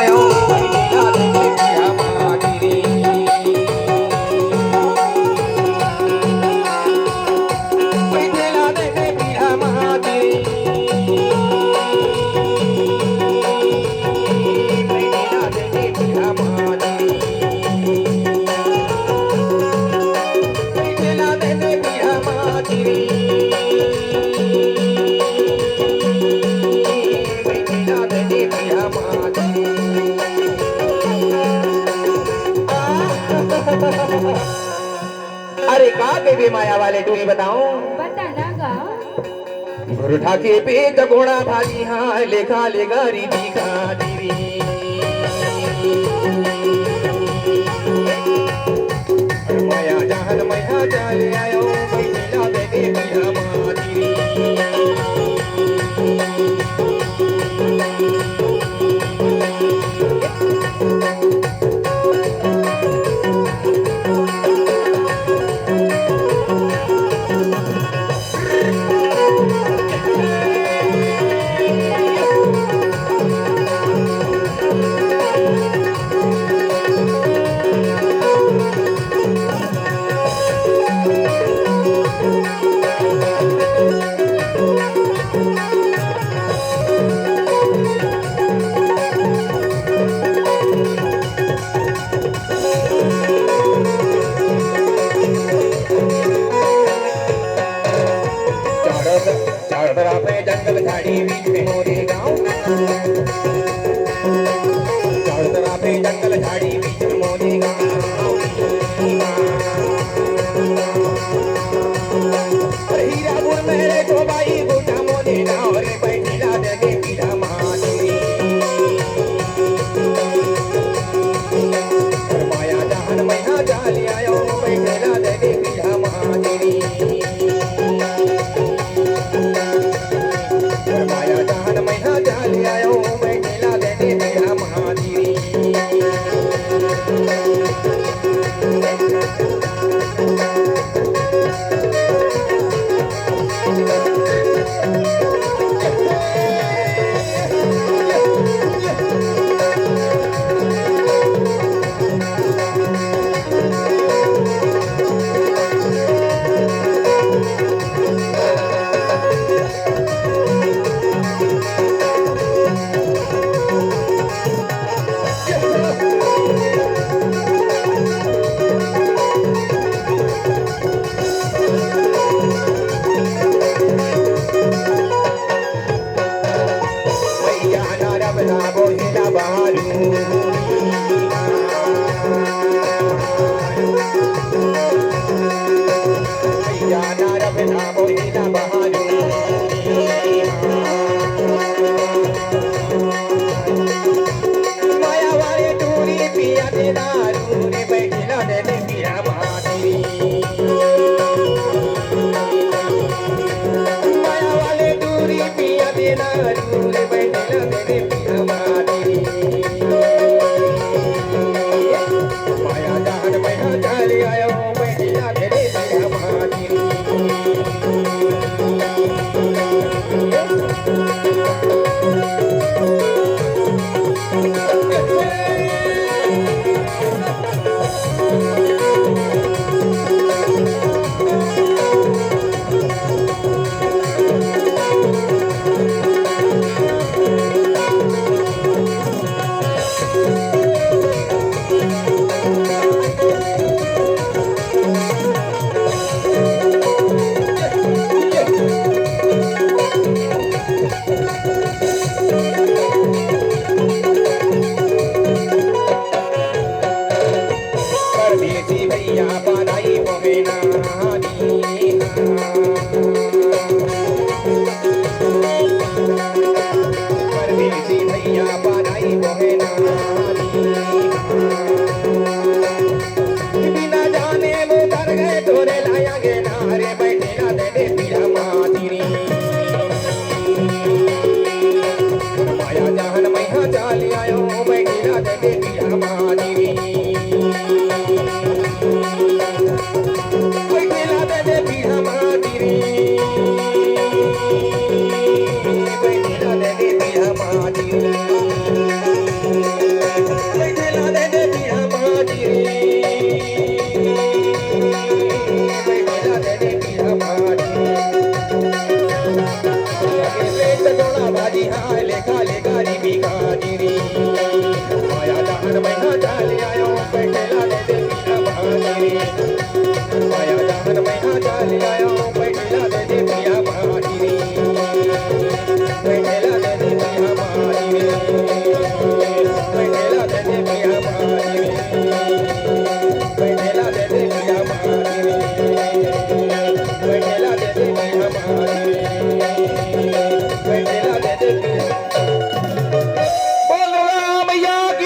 आयो बैठेला देने पीढ़ा माटी बैठेला देने पीढ़ा माटी बैठेला देने पीढ़ा माटी बैठेला देने पीढ़ा माटी बैठेला देने पीढ़ा माटी अरे का के माया वाले टूरी बताऊं बता ना गा घोड़ा के पेट घोड़ा भागी हाँ लेखा ले गारी दिखा दीरी माया जहान मैया चले आयो बैठेला देने पीढ़ा माटी चारों पे जंगल झाड़ी बीच में मोरे गाँव चारों तरफ जंगल झाड़ी बीच में मोरे गाँव हीरापुर मेरे को बाई बूटा मोरे गाँव रे बैठेला देने पीढ़ा माटी माया जहान मैया जाली आयो बैठेला देने पीढ़ा माटी माया जहान मैया जाली आयो बैठेला देने पीढ़ा माटी माया वाले टूरी पिया दे दारू रे बैठेला देने पीढ़ा माटी माया वाले टूरी पिया दे दारू रे बैठेला देने पीढ़ा माटी माया जहान मैया चले आयो बैठेला देने पीढ़ा माटी परदेसी भैया बनाई मोहेना परदेसी भैया बनाई मोहेना बिना जाने वो डर गए तोरे लाया गे नारे बैठेला देने पीढ़ा माटी माया जहान मैया चाली आयो बैठेला देने पीढ़ा माटी बैठेला देने पीढ़ा माटी बैठेला देने पीढ़ा माटी चटोळा भाजी हाय